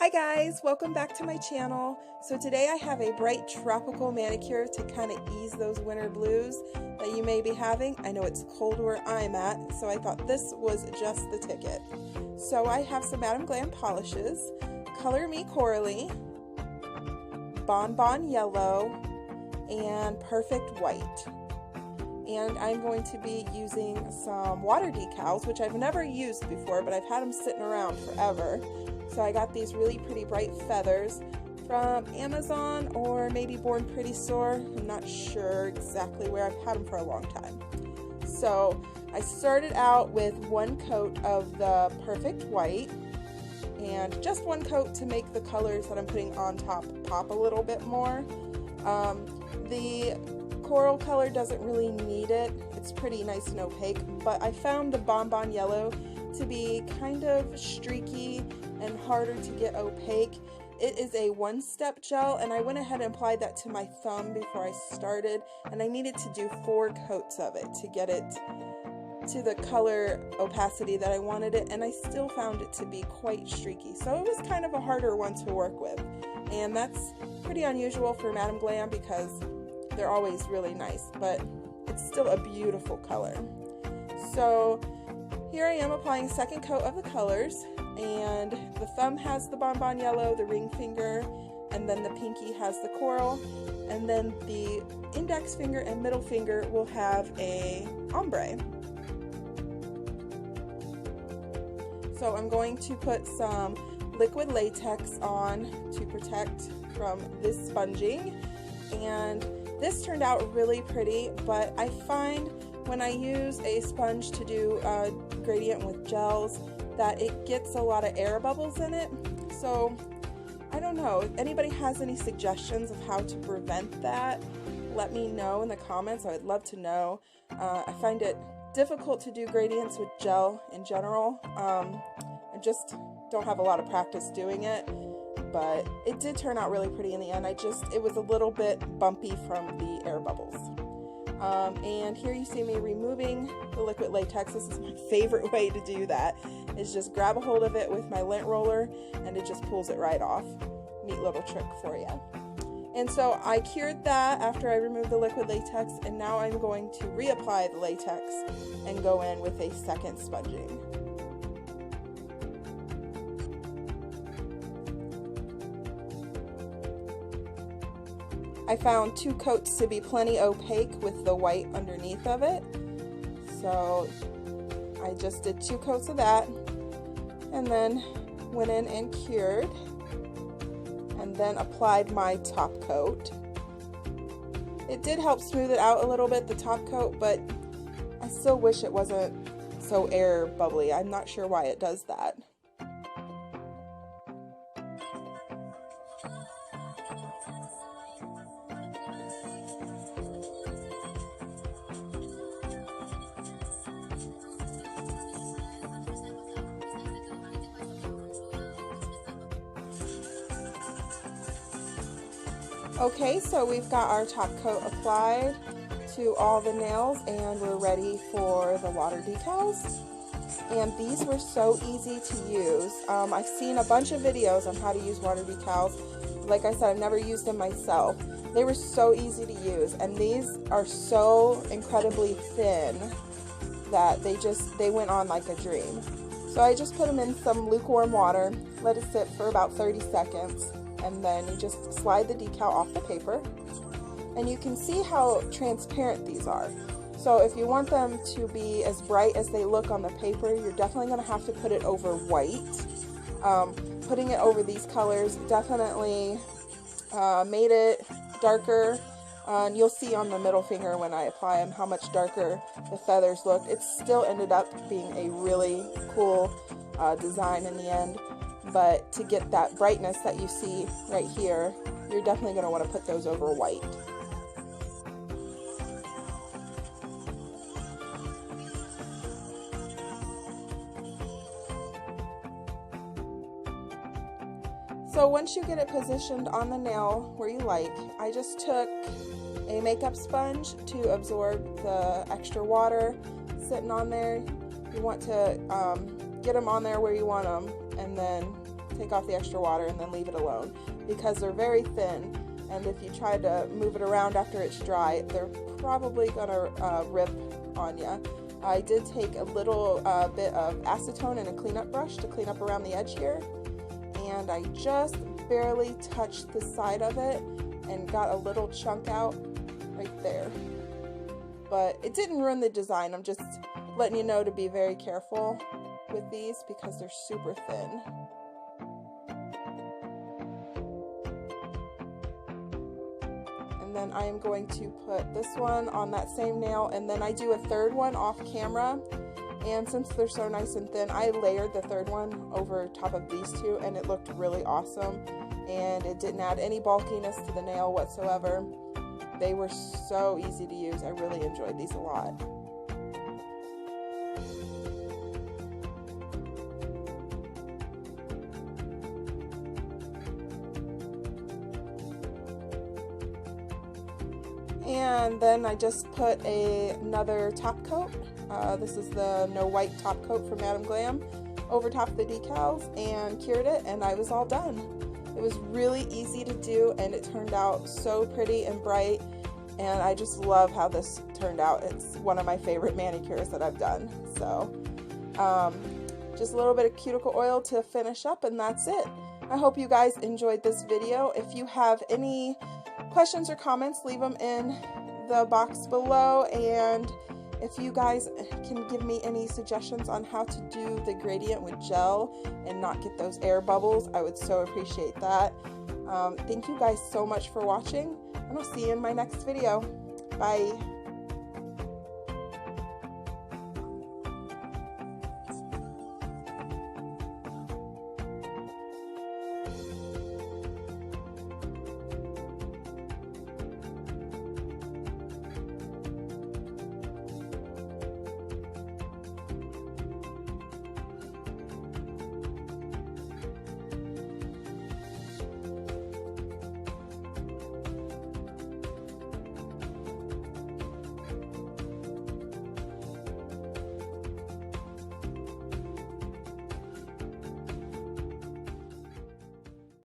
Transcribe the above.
Hi guys, welcome back to my channel. So today I have a bright tropical manicure to kind of ease those winter blues that you may be having. I know it's cold where I'm at, so I thought this was just the ticket. So I have some Madam Glam polishes, Color Me Coraly, Bonbon Yellow, and Perfect White. And I'm going to be using some water decals, which I've never used before, but I've had them sitting around forever. So I got these really pretty bright feathers from Amazon or maybe Born Pretty store. I'm not sure exactly where. I've had them for a long time. So I started out with one coat of the Perfect White and just one coat to make the colors that I'm putting on top pop a little bit more. The coral color doesn't really need it. It's pretty nice and opaque, but I found the Bonbon Yellow to be kind of streaky and harder to get opaque. It is a one-step gel, and I went ahead and applied that to my thumb before I started, and I needed to do 4 coats of it to get it to the color opacity that I wanted it, and I still found it to be quite streaky. So it was kind of a harder one to work with, and that's pretty unusual for Madam Glam because they're always really nice, but it's still a beautiful color. So here I am applying a second coat of the colors, and the thumb has the Bonbon Yellow, the ring finger, and then the pinky has the coral, and then the index finger and middle finger will have a ombre. So I'm going to put some liquid latex on to protect from this sponging, and this turned out really pretty, but I find when I use a sponge to do a gradient with gels that it gets a lot of air bubbles in it. So I don't know, if anybody has any suggestions of how to prevent that, let me know in the comments. I would love to know. I find it difficult to do gradients with gel in general. I just don't have a lot of practice doing it, but it did turn out really pretty in the end. It was a little bit bumpy from the air bubbles. And here you see me removing the liquid latex. This is my favorite way to do that, is just grab a hold of it with my lint roller and it just pulls it right off. Neat little trick for you. And so I cured that after I removed the liquid latex, and now I'm going to reapply the latex and go in with a second sponging. I found 2 coats to be plenty opaque with the white underneath of it. So I just did 2 coats of that and then went in and cured and then applied my top coat. It did help smooth it out a little bit, the top coat, but I still wish it wasn't so air bubbly. I'm not sure why it does that. Okay, so we've got our top coat applied to all the nails and we're ready for the water decals. And these were so easy to use. I've seen a bunch of videos on how to use water decals. Like I said, I've never used them myself. They were so easy to use, and these are so incredibly thin that they went on like a dream. So I just put them in some lukewarm water, let it sit for about 30 seconds. And then you just slide the decal off the paper, and you can see how transparent these are. So if you want them to be as bright as they look on the paper, you're definitely going to have to put it over white. Putting it over these colors definitely made it darker, and you'll see on the middle finger when I apply them how much darker the feathers looked. It still ended up being a really cool design in the end. But to get that brightness that you see right here, you're definitely going to want to put those over white. So once you get it positioned on the nail where you like, I just took a makeup sponge to absorb the extra water sitting on there. You want to get them on there where you want them, and then take off the extra water and then leave it alone, because they're very thin, and if you try to move it around after it's dry, they're probably gonna rip on you. I did take a little bit of acetone and a cleanup brush to clean up around the edge here, and I just barely touched the side of it and got a little chunk out right there. But it didn't ruin the design. I'm just letting you know to be very careful with these because they're super thin. And then I am going to put this one on that same nail, and then I do a third one off camera. And since they're so nice and thin, I layered the third one over top of these two, and it looked really awesome. And it didn't add any bulkiness to the nail whatsoever. They were so easy to use. I really enjoyed these a lot. And then I just put another top coat. This is the No White top coat from Madam Glam over top of the decals, and cured it, and I was all done. It was really easy to do, and it turned out so pretty and bright, and I just love how this turned out. It's one of my favorite manicures that I've done. So just a little bit of cuticle oil to finish up, and that's it. I hope you guys enjoyed this video. If you have any questions or comments, leave them in the box below, and if you guys can give me any suggestions on how to do the gradient with gel and not get those air bubbles, I would so appreciate that. Thank you guys so much for watching, and I'll see you in my next video. Bye.